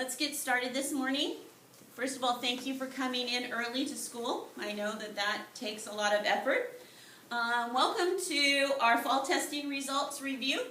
Let's get started this morning. First of all, thank you for coming in early to school. I know that takes a lot of effort. Welcome to our fall testing results review.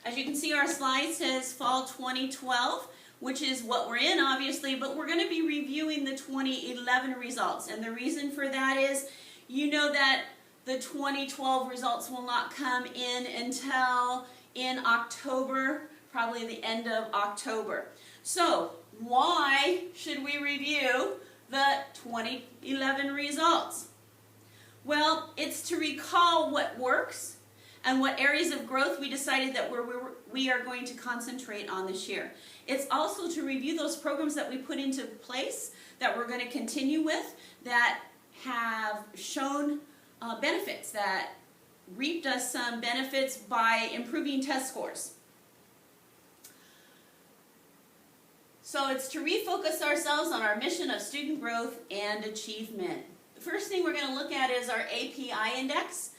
As you can see, our slide says fall 2012, which is what we're in, obviously, but we're going to be reviewing the 2011 results. And the reason for that is, you know that the 2012 results will not come in until in October, probably the end of October. So, why should we review the 2011 results? Well, it's to recall what works and what areas of growth we decided that we are going to concentrate on this year. It's also to review those programs that we put into place that we're going to continue with that have shown benefits, that reaped us some benefits by improving test scores. So it's to refocus ourselves on our mission of student growth and achievement. The first thing we're going to look at is our API index,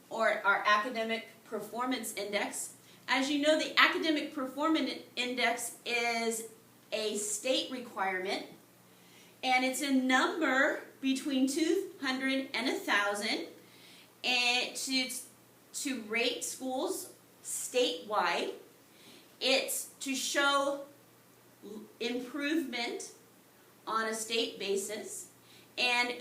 or our Academic Performance Index. As you know, the Academic Performance Index is a state requirement, and it's a number between 200 and 1,000, and to rate schools statewide. It's to show improvement on a state basis, and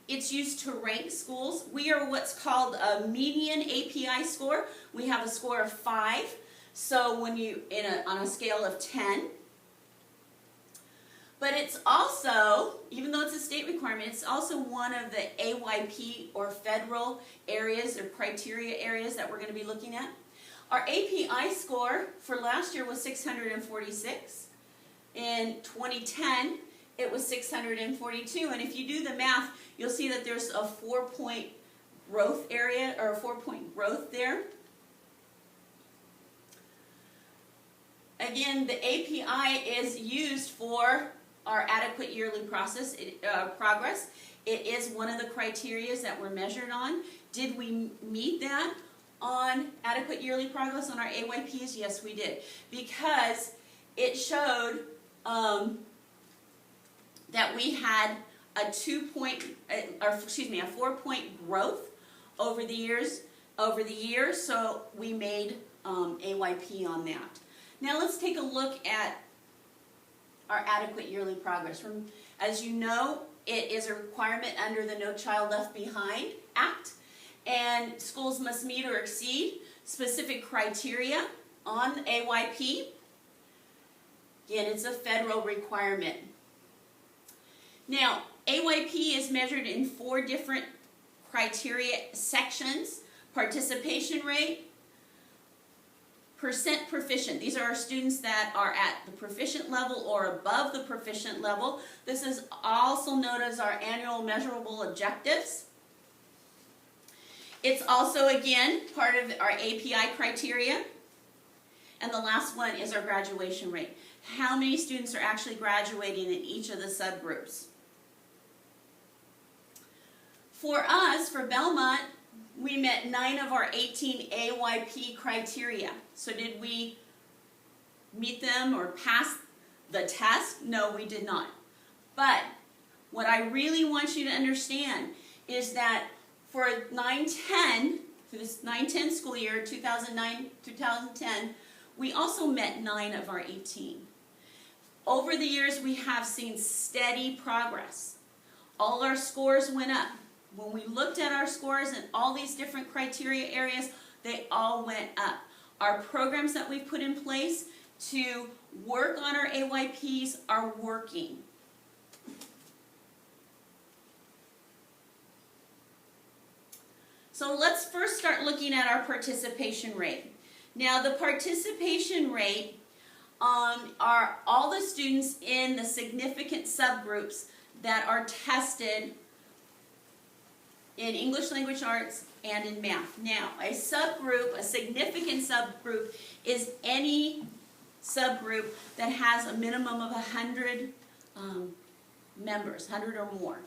it's used to rank schools. We are what's called a median API score. We have a score of 5, so when you on a scale of 10. But it's also, even though it's a state requirement, it's also one of the AYP or federal areas or criteria areas that we're going to be looking at. Our API score for last year was 646. In 2010, it was 642, and if you do the math, you'll see that there's a 4-point growth area, or a 4-point growth there. Again, the API is used for our adequate yearly progress. It is one of the criteria that we're measured on. Did we meet that on adequate yearly progress on our AYPs? Yes, we did, because it showed that we had a 4-point growth over the year, so we made AYP on that. Now let's take a look at our adequate yearly progress. As you know, it is a requirement under the No Child Left Behind Act, and schools must meet or exceed specific criteria on AYP. Again, it's a federal requirement. Now, AYP is measured in 4 different criteria sections: participation rate, percent proficient. These are our students that are at the proficient level or above the proficient level. This is also known as our annual measurable objectives. It's also, again, part of our API criteria. And the last one is our graduation rate. How many students are actually graduating in each of the subgroups? For us, for Belmont, we met 9 of our 18 AYP criteria. So did we meet them or pass the test? No, we did not. But what I really want you to understand is that for 9-10, for this 9-10 school year, 2009-2010, we also met 9 of our 18. Over the years, we have seen steady progress. All our scores went up. When we looked at our scores in all these different criteria areas, they all went up. Our programs that we've put in place to work on our AYPs are working. So let's first start looking at our participation rate. Now, the participation rate are all the students in the significant subgroups that are tested in English Language Arts and in math. Now, a subgroup, a significant subgroup, is any subgroup that has a minimum of 100 members, 100 or more.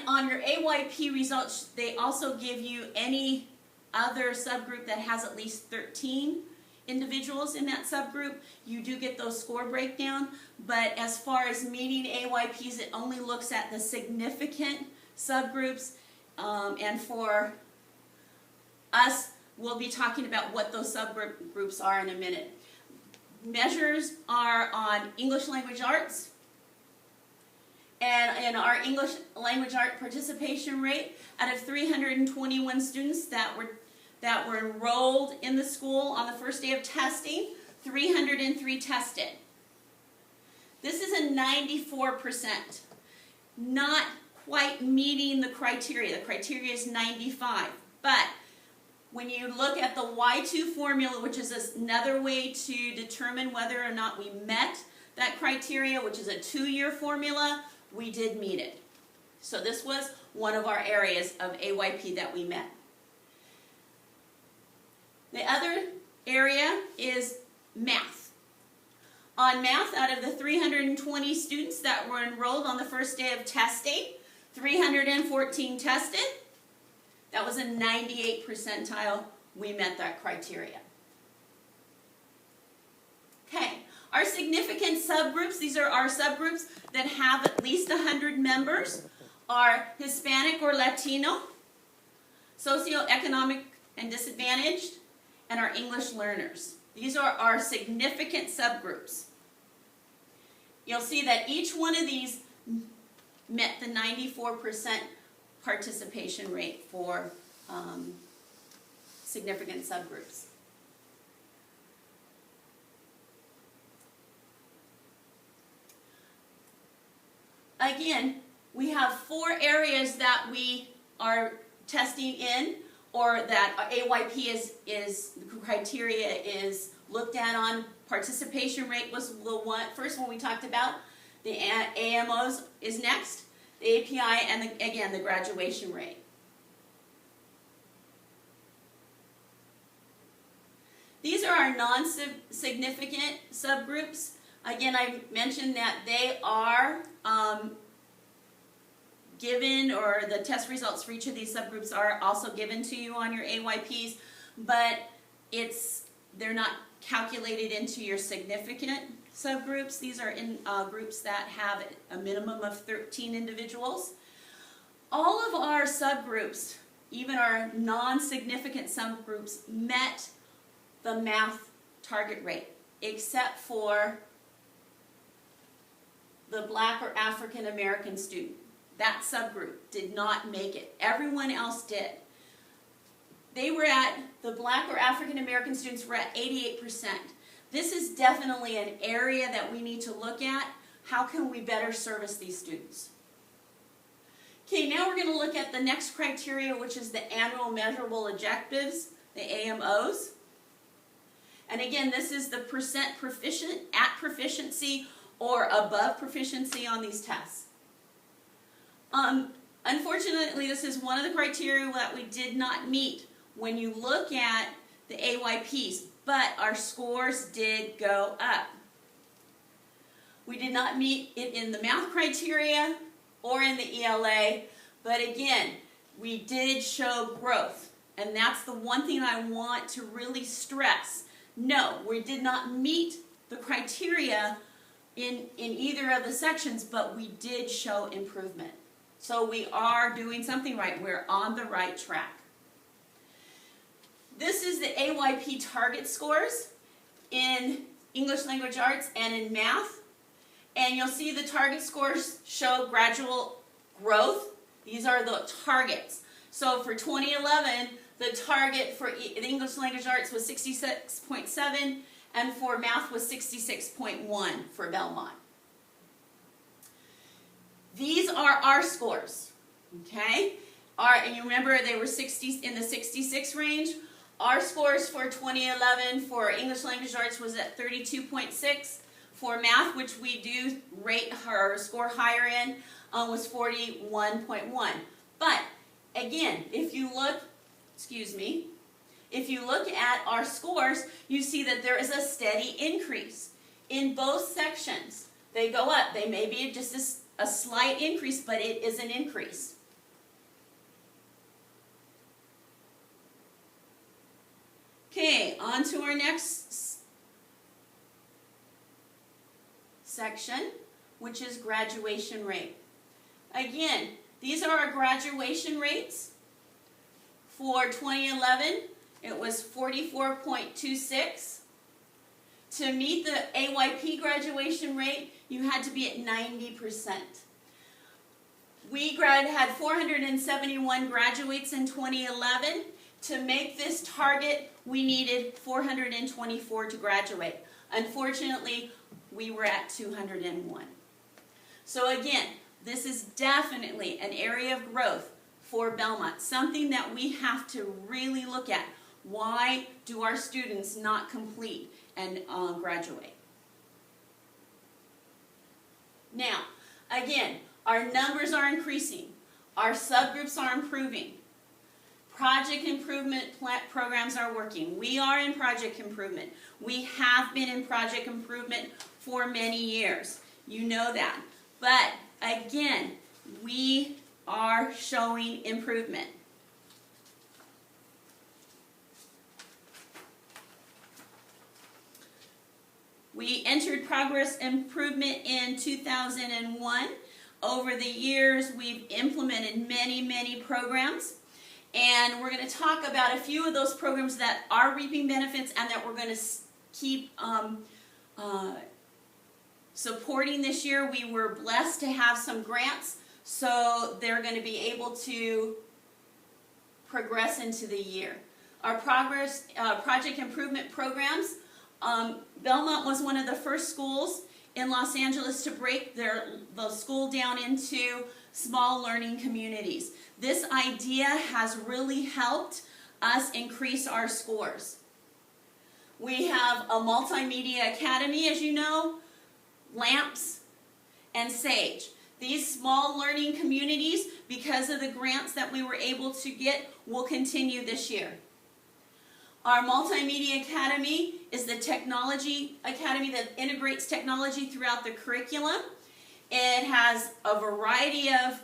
On your AYP results, they also give you any other subgroup that has at least 13 individuals in that subgroup, you do get those score breakdown. But as far as meeting AYPs, it only looks at the significant subgroups. And for us, we'll be talking about what those subgroups are in a minute. Measures are on English language arts. And in our English language art participation rate, out of 321 students that were enrolled in the school on the first day of testing, 303 tested. This is a 94%, not quite meeting the criteria. The criteria is 95, but when you look at the Y2 formula, which is another way to determine whether or not we met that criteria, which is a 2-year formula, we did meet it. So this was one of our areas of AYP that we met. The other area is math. On math, out of the 320 students that were enrolled on the first day of testing, 314 tested. That was a 98 percentile. We met that criteria. Okay, our significant subgroups, these are our subgroups that have at least 100 members, are Hispanic or Latino, socioeconomic and disadvantaged, and our English learners. These are our significant subgroups. You'll see that each one of these met the 94% participation rate for significant subgroups. Again, we have 4 areas that we are testing in, or that AYP is the criteria is looked at on. Participation rate was the first one we talked about. The AMOs is next, the API, and again the graduation rate. These are our non-significant subgroups. Again, I mentioned that they are given, or the test results for each of these subgroups are also given to you on your AYPs, but they're not calculated into your significant subgroups. These are in groups that have a minimum of 13 individuals. All of our subgroups, even our non-significant subgroups, met the math target rate, except for the Black or African American student. That subgroup did not make it. Everyone else did. The Black or African American students were at 88%. This is definitely an area that we need to look at. How can we better service these students? Okay, now we're going to look at the next criteria, which is the annual measurable objectives, the AMOs. And again, this is the percent proficient at proficiency or above proficiency on these tests. Unfortunately, this is one of the criteria that we did not meet when you look at the AYPs, but our scores did go up. We did not meet it in the math criteria or in the ELA, but again, we did show growth, and that's the one thing I want to really stress. No, we did not meet the criteria in either of the sections, but we did show improvement. So we are doing something right. We're on the right track. This is the AYP target scores in English language arts and in math. And you'll see the target scores show gradual growth. These are the targets. So for 2011, the target for the English language arts was 66.7, and for math was 66.1 for Belmont. These are our scores, okay? And you remember they were in the 66 range. Our scores for 2011 for English language arts was at 32.6. For math, which we do rate or score higher in, was 41.1. But again, if you look at our scores, you see that there is a steady increase in both sections. They go up. They may be just a slight increase, but it is an increase. Okay, on to our next section, which is graduation rate. Again, these are our graduation rates. For 2011, it was 44.26. To meet the AYP graduation rate, you had to be at 90%. We had 471 graduates in 2011. To make this target, we needed 424 to graduate. Unfortunately, we were at 201. So again, this is definitely an area of growth for Belmont, something that we have to really look at. Why do our students not complete and graduate? Now, again, our numbers are increasing. Our subgroups are improving. Project improvement programs are working. We are in project improvement. We have been in project improvement for many years. You know that. But again, we are showing improvement. We entered progress improvement in 2001. Over the years, we've implemented many programs. And we're going to talk about a few of those programs that are reaping benefits and that we're going to keep supporting this year. We were blessed to have some grants, so they're going to be able to progress into the year. Our project improvement programs, Belmont was one of the first schools in Los Angeles to break the school down into small learning communities. This idea has really helped us increase our scores. We have a multimedia academy, as you know, LAMPS, and SAGE. These small learning communities, because of the grants that we were able to get, will continue this year. Our Multimedia Academy is the technology academy that integrates technology throughout the curriculum. It has a variety of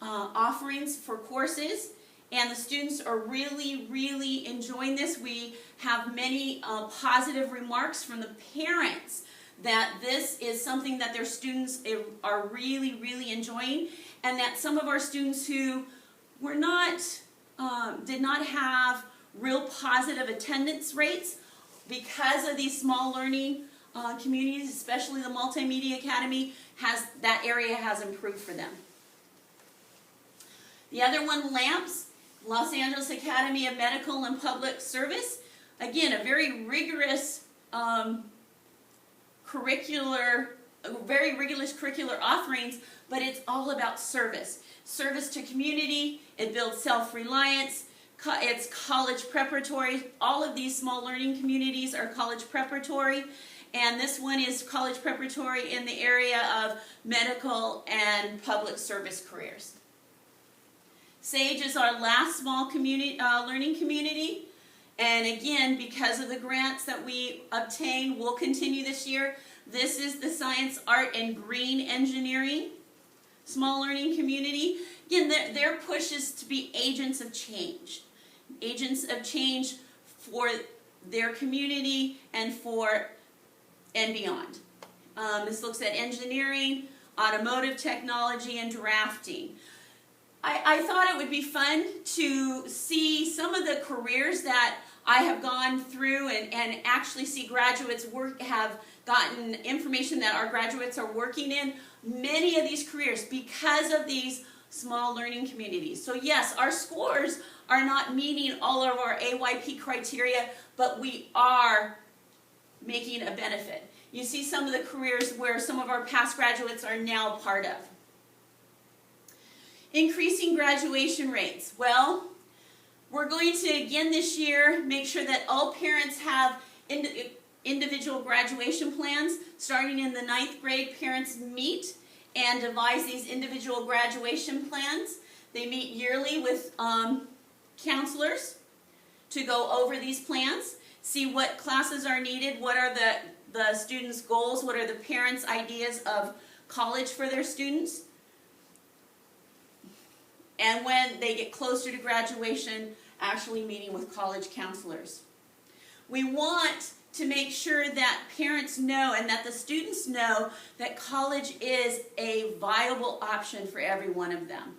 offerings for courses, and the students are really enjoying this. We have many positive remarks from the parents that this is something that their students are really enjoying, and that some of our students who were not, did not have real positive attendance rates because of these small learning communities, especially the Multimedia Academy, that area has improved for them. The other one, LAMPS, Los Angeles Academy of Medical and Public Service. Again, a very rigorous curricular offerings, but it's all about service. Service to community, it builds self-reliance, it's college preparatory. All of these small learning communities are college preparatory, and this one is college preparatory in the area of medical and public service careers. SAGE is our last small learning community, and again, because of the grants that we obtained, will continue this year. This is the Science, Art, and Green Engineering small learning community. Again, their push is to be agents of change for their community and beyond. This looks at engineering, automotive technology, and drafting. I thought it would be fun to see some of the careers that I have gone through and actually see graduates have gotten information that our graduates are working in. Many of these careers because of these small learning communities. So yes, our scores are not meeting all of our AYP criteria, but we are making a benefit. You see some of the careers where some of our past graduates are now part of. Increasing graduation rates. Well, we're going to, again this year, make sure that all parents have individual graduation plans. Starting in the 9th grade, parents meet and devise these individual graduation plans. They meet yearly with counselors to go over these plans, see what classes are needed, what are the students' goals, what are the parents' ideas of college for their students. And when they get closer to graduation, actually meeting with college counselors. We want to make sure that parents know and that the students know that college is a viable option for every one of them.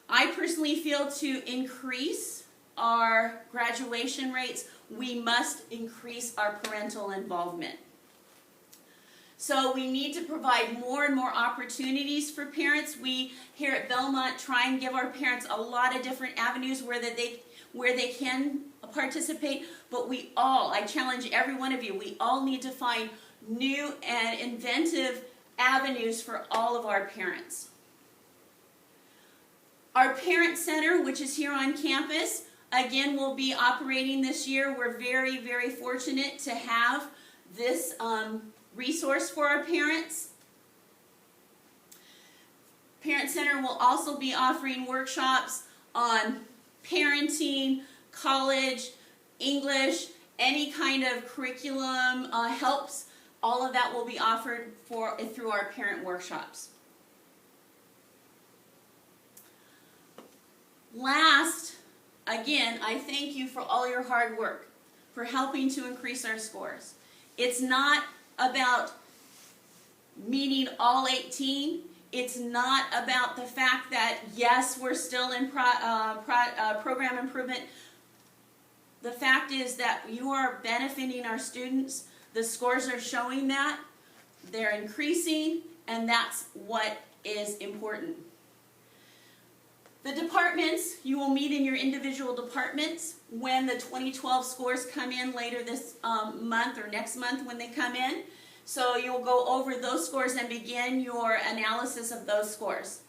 I personally feel to increase our graduation rates, we must increase our parental involvement. So we need to provide more and more opportunities for parents. We here at Belmont try and give our parents a lot of different avenues where they can participate, but I challenge every one of you, we all need to find new and inventive avenues for all of our parents. Our Parent Center, which is here on campus, again, will be operating this year. We're very, very fortunate to have this resource for our parents. Parent Center will also be offering workshops on parenting, college, English, any kind of curriculum helps. All of that will be offered through our parent workshops. Last, again, I thank you for all your hard work, for helping to increase our scores. It's not about meeting all 18. It's not about the fact that, yes, we're still in program improvement. The fact is that you are benefiting our students. The scores are showing that. They're increasing, and that's what is important. The departments, you will meet in your individual departments when the 2012 scores come in later this month or next month when they come in. So you'll go over those scores and begin your analysis of those scores.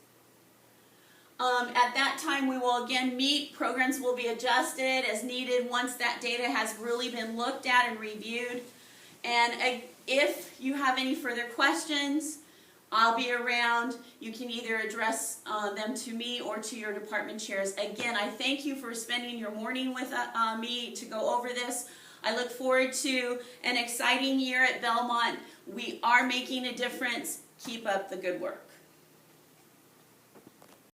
At that time, we will again meet. Programs will be adjusted as needed once that data has really been looked at and reviewed. And if you have any further questions, I'll be around. You can either address them to me or to your department chairs. Again, I thank you for spending your morning with me to go over this. I look forward to an exciting year at Belmont. We are making a difference. Keep up the good work.